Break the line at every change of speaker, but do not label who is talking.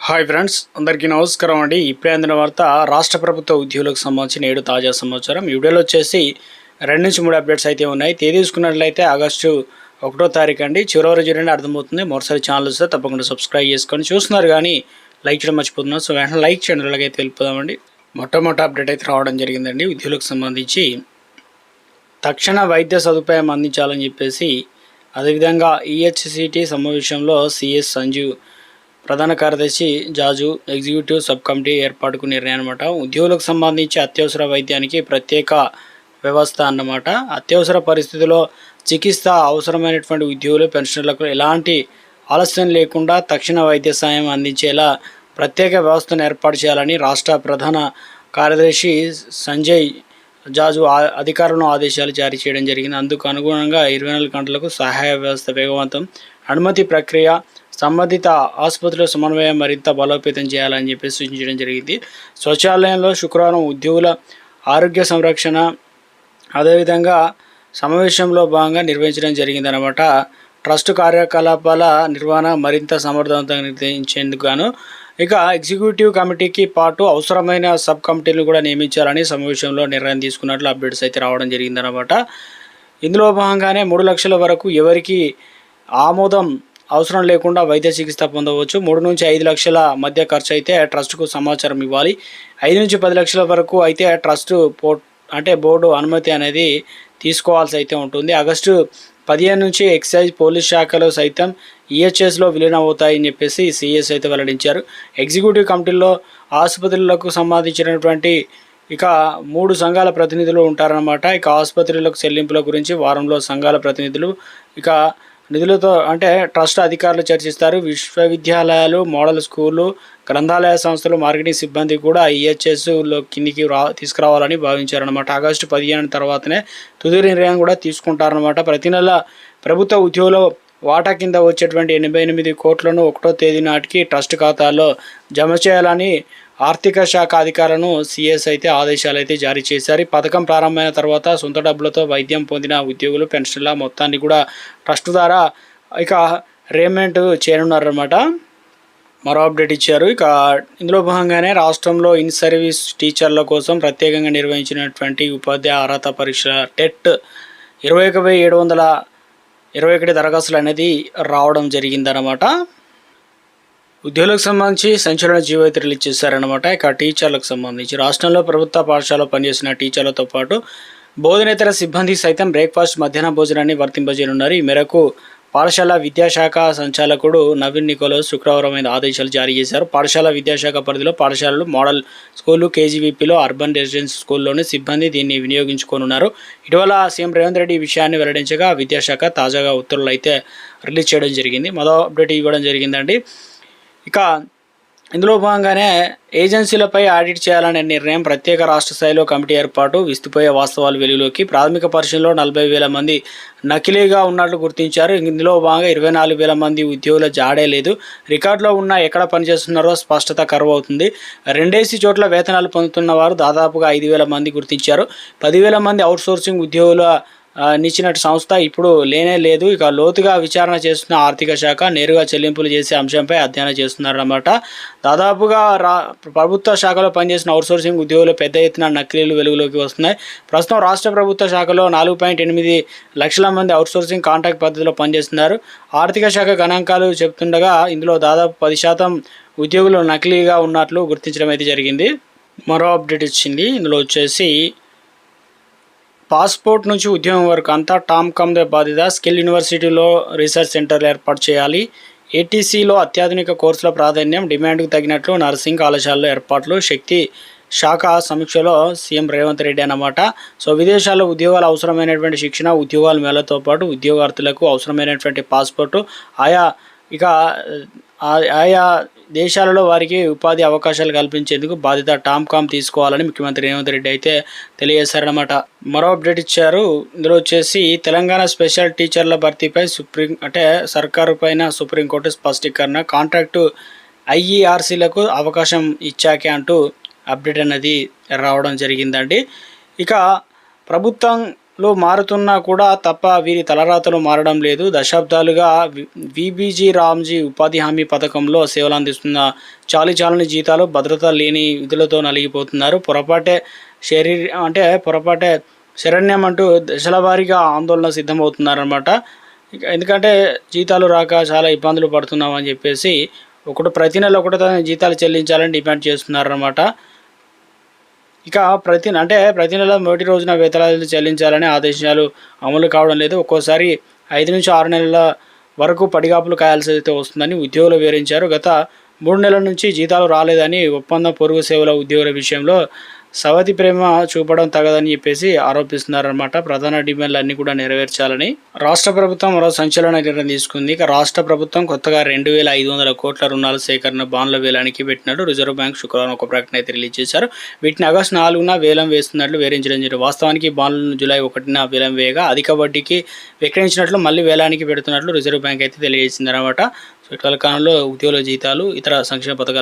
Hi friends, అందరికీ నమస్కారం అండి. ఇప్పుడే అందిన వార్త రాష్ట్ర ప్రభుత్వ ఉద్యోగులకు సంబంధించిన 7 తాజా సమాచారం. ఈ వీడియోలో వచ్చేసి 2 నుంచి 3 అప్డేట్స్ అయితే ఉన్నాయి. తేదీ చూసుకున్నట్లయితే ఆగస్టు 1వ తారీఖు అండి. చివరి వరకు చూడండి, అర్థమవుతుంది. మరోసారి ఛానల్ వస్తే తప్పకుండా సబ్స్క్రైబ్ చేసుకొని చూస్తున్నారు, కానీ లైక్ చేయడం మర్చిపోతున్నారు. సో వెంటనే లైక్ చేయండి. అలాగైతే వెళ్ళిపోదామండి. మొట్టమొదటి అప్డేట్ అయితే రావడం జరిగిందండి. ఉద్యోగులకు సంబంధించి తక్షణ వైద్య సదుపాయం అందించాలని చెప్పేసి, అదేవిధంగా ఈహెచ్సిటి సమావేశంలో సిఎస్ సంజీవ్, ప్రధాన కార్యదర్శి జాజు ఎగ్జిక్యూటివ్ సబ్ కమిటీ ఏర్పాటుకు నిర్ణయం అనమాట. ఉద్యోగులకు సంబంధించి అత్యవసర వైద్యానికి ప్రత్యేక వ్యవస్థ అన్నమాట. అత్యవసర పరిస్థితుల్లో చికిత్స అవసరమైనటువంటి ఉద్యోగులు, పెన్షనర్లకు ఎలాంటి ఆలస్యం లేకుండా తక్షణ వైద్య సాయం అందించేలా ప్రత్యేక వ్యవస్థను ఏర్పాటు చేయాలని రాష్ట్ర ప్రధాన కార్యదర్శి సంజయ్ జాజు అధికారులను ఆదేశాలు జారీ చేయడం జరిగింది. అందుకు అనుగుణంగా 24 గంటలకు సహాయ వ్యవస్థ వేగవంతం, అనుమతి ప్రక్రియ, సంబంధిత ఆసుపత్రుల సమన్వయం మరింత బలోపేతం చేయాలని చెప్పి సూచించడం జరిగింది. సచివాలయంలో శుక్రవారం ఉద్యోగుల ఆరోగ్య సంరక్షణ అదేవిధంగా సమావేశంలో భాగంగా నిర్వహించడం జరిగిందనమాట. ట్రస్ట్ కార్యకలాపాల నిర్వహణ మరింత సమర్థవంతంగా నిర్వహించేందుకు గాను ఇక ఎగ్జిక్యూటివ్ కమిటీకి పాటు అవసరమైన సబ్ కమిటీలు కూడా నియమించాలని సమావేశంలో నిర్ణయం తీసుకున్నట్లు అప్డేట్స్ అయితే రావడం జరిగిందనమాట. ఇందులో భాగంగానే 3 లక్షల వరకు ఎవరికి ఆమోదం అవసరం లేకుండా వైద్య చికిత్స పొందవచ్చు. 3 నుంచి 5 లక్షల మధ్య ఖర్చు అయితే ట్రస్ట్కు సమాచారం ఇవ్వాలి. 5 నుంచి 10 లక్షల వరకు అయితే ట్రస్ట్ బోర్డు అనుమతి అనేది తీసుకోవాల్సి అయితే ఉంటుంది. ఆగస్టు 15 నుంచి ఎక్సైజ్, పోలీస్ శాఖలు సైతం ఈహెచ్ఎస్లో విలీనం అవుతాయని చెప్పేసి సిఎస్ అయితే వెల్లడించారు. ఎగ్జిక్యూటివ్ కమిటీల్లో ఆసుపత్రులకు సంబంధించినటువంటి ఇక 3 సంఘాల ప్రతినిధులు ఉంటారన్నమాట. ఇక ఆసుపత్రులకు చెల్లింపుల గురించి వారంలో సంఘాల ప్రతినిధులు ఇక నిధులతో ట్రస్ట్ అధికారులు చర్చిస్తారు. విశ్వవిద్యాలయాలు, మోడల్ స్కూళ్ళు, గ్రంథాలయ సంస్థలు, మార్కెటింగ్ సిబ్బంది కూడా ఈహెచ్ఎస్లో కిందికి తీసుకురావాలని భావించారనమాట. ఆగస్టు 15 తర్వాతనే తుది నిర్ణయం కూడా తీసుకుంటారనమాట. ప్రతి నెల ప్రభుత్వ ఉద్యోగుల వాటా కింద వచ్చేటువంటి 88 కోట్లను 1వ తేదీ నాటికి ట్రస్ట్ ఖాతాల్లో జమ చేయాలని ఆర్థిక శాఖ అధికారులను సిఎస్ అయితే ఆదేశాలు అయితే జారీ చేశారు. ఈ పథకం ప్రారంభమైన తర్వాత సొంత డబ్బులతో వైద్యం పొందిన ఉద్యోగులు, పెన్షన్ల మొత్తాన్ని కూడా ట్రస్ట్ ద్వారా ఇక రేమెంట్ చేయనున్నారన్నమాట. మరో అప్డేట్ ఇచ్చారు. ఇక ఇందులో భాగంగానే రాష్ట్రంలో ఇన్ సర్వీస్ టీచర్ల కోసం ప్రత్యేకంగా నిర్వహించినటువంటి ఉపాధ్యాయ అర్హత పరీక్ష టెట్ 21,721 దరఖాస్తులు అనేది రావడం జరిగిందనమాట. ఉద్యోగులకు సంబంధించి సంచలన జీవో అయితే రిలీజ్ చేశారనమాట. ఇక టీచర్లకు సంబంధించి రాష్ట్రంలో ప్రభుత్వ పాఠశాలలో పనిచేసిన టీచర్లతో పాటు బోధనేతర సిబ్బంది సైతం బ్రేక్ఫాస్ట్, మధ్యాహ్న భోజనాన్ని వర్తింపజేయనున్నారు. ఈ మేరకు పాఠశాల విద్యాశాఖ సంచాలకుడు నవీన్ నికోలస్ శుక్రవారం ఆదేశాలు జారీ చేశారు. పాఠశాల విద్యాశాఖ పరిధిలో పాఠశాలలు, మోడల్ స్కూళ్లు, కేజీవీపీలో, అర్బన్ రెసిడెన్సీ స్కూల్లోని సిబ్బంది దీన్ని వినియోగించుకోనున్నారు. ఇటీవల సీఎం రేవంత్ రెడ్డి ఈ విషయాన్ని వెల్లడించగా విద్యాశాఖ తాజాగా ఉత్తర్వులు అయితే రిలీజ్ చేయడం జరిగింది. మరో అప్డేట్ ఇవ్వడం జరిగిందండి. ఇక ఇందులో భాగంగానే ఏజెన్సీలపై ఆడిట్ చేయాలనే నిర్ణయం, ప్రత్యేక రాష్ట్ర స్థాయిలో కమిటీ ఏర్పాటు, విస్తుపోయే వాస్తవాలు వెలుగులోకి. ప్రాథమిక పరిశీలనలో 40,000 మంది నకిలీగా ఉన్నట్లు గుర్తించారు. ఇందులో భాగంగా 24,000 మంది ఉద్యోగుల జాడే లేదు. రికార్డులో ఉన్న ఎక్కడ పనిచేస్తున్నారో స్పష్టత కరువు అవుతుంది. 2 చోట్ల వేతనాలు పొందుతున్న వారు దాదాపుగా 5,000 మంది గుర్తించారు. 10,000 మంది అవుట్సోర్సింగ్ ఉద్యోగుల నిచ్చినట్టు సంస్థ ఇప్పుడు లేనే లేదు. ఇక లోతుగా విచారణ చేస్తున్న ఆర్థిక శాఖ నేరుగా చెల్లింపులు చేసే అంశంపై అధ్యయనం చేస్తున్నారన్నమాట. దాదాపుగా ప్రభుత్వ శాఖలో పనిచేసిన అవుట్సోర్సింగ్ ఉద్యోగులు పెద్ద ఎత్తున నకిలీలు వెలుగులోకి వస్తున్నాయి. ప్రస్తుతం రాష్ట్ర ప్రభుత్వ శాఖలో 4.8 లక్షల మంది అవుట్సోర్సింగ్ కాంట్రాక్ట్ పద్ధతిలో పనిచేస్తున్నారు. ఆర్థిక శాఖ గణాంకాలు చెబుతుండగా ఇందులో దాదాపు 10% ఉద్యోగులు నకిలీగా ఉన్నట్లు గుర్తించడం అయితే జరిగింది. మరో అప్డేట్ ఇచ్చింది. ఇందులో వచ్చేసి పాస్పోర్ట్ నుంచి ఉద్యోగం వరకు అంతా టామ్కామ్దే బాధ్యత. స్కిల్ యూనివర్సిటీలో రీసెర్చ్ సెంటర్లు ఏర్పాటు చేయాలి. ఏటీసీలో అత్యాధునిక కోర్సుల ప్రాధాన్యం, డిమాండ్కు తగినట్లు నర్సింగ్ కళాశాలలో ఏర్పాట్లు. శక్తి శాఖ సమీక్షలో సీఎం రేవంత్ రెడ్డి అన్నమాట. సో విదేశాల్లో ఉద్యోగాలు అవసరమైనటువంటి శిక్షణ, ఉద్యోగాల మేళతో పాటు ఉద్యోగార్థులకు అవసరమైనటువంటి పాస్పోర్టు ఆయా దేశాలలో వారికి ఉపాధి అవకాశాలు కల్పించేందుకు బాధ్యత టామ్కామ్ తీసుకోవాలని ముఖ్యమంత్రి రేవంత్ రెడ్డి అయితే తెలియజేశారన్నమాట. మరో అప్డేట్ ఇచ్చారు. ఇందులో వచ్చేసి తెలంగాణ స్పెషల్ టీచర్ల భర్తీపై సర్కారు పైన సుప్రీంకోర్టు స్పష్టీకరణ, కాంట్రాక్టు ఐఈఆర్సీలకు అవకాశం ఇచ్చాకే అంటూ అప్డేట్ అనేది రావడం జరిగిందండి. ఇక ప్రభుత్వం మారుతున్నా కూడా తప్ప వీరి తలరాతలు మారడం లేదు. దశాబ్దాలుగా విబీజీ రామ్జీ ఉపాధి హామీ పథకంలో సేవలు అందిస్తున్న చాలీచాలని జీతాలు, భద్రత లేని విధులతో నలిగిపోతున్నారు. పొరపాటే శరణ్యం అంటూ దశల వారీగా ఆందోళన సిద్ధమవుతున్నారన్నమాట. ఎందుకంటే జీతాలు రాక చాలా ఇబ్బందులు పడుతున్నామని చెప్పేసి ప్రతి నెల ఒకటో జీతాలు చెల్లించాలని డిమాండ్ చేస్తున్నారన్నమాట. ఇక ప్రతి నెల మొదటి రోజున వేతనాలు చెల్లించాలని ఆదేశాలు అమలు కావడం లేదు. ఒక్కోసారి 5 నుంచి 6 నెలల వరకు పడిగాపులు కాయాల్సి అయితే వస్తుందని ఉద్యోగులు వివరించారు. గత 3 నెలల నుంచి జీతాలు రాలేదని, ఒప్పంద పొరుగు సేవల ఉద్యోగుల విషయంలో సవతి ప్రేమ చూపడం తగదని చెప్పేసి ఆరోపిస్తున్నారన్నమాట. ప్రధాన డిమాండ్లు అన్నీ కూడా నెరవేర్చాలని రాష్ట్ర ప్రభుత్వం మరో సంచలన నిర్ణయం తీసుకుంది. ఇక రాష్ట్ర ప్రభుత్వం కొత్తగా 2,500 కోట్ల రుణాల సేకరణ బాండ్ల వేలానికి పెట్టినట్టు రిజర్వ్ బ్యాంక్ శుక్రవారం ఒక ప్రకటన అయితే రిలీజ్ చేశారు. వీటిని ఆగస్టు 4న వేలం వేస్తున్నట్లు వివరించడం జరిగింది. వాస్తవానికి బాండ్లను జూలై 1న వేలం వేయగా అధిక వడ్డీకి విక్రయించినట్లు మళ్ళీ వేలానికి పెడుతున్నట్లు రిజర్వ్ బ్యాంక్ అయితే తెలియజేసింది అనమాట. సో ఇటీవల కాలంలో ఉద్యోగుల జీతాలు, ఇతర సంక్షేమ పథకాలు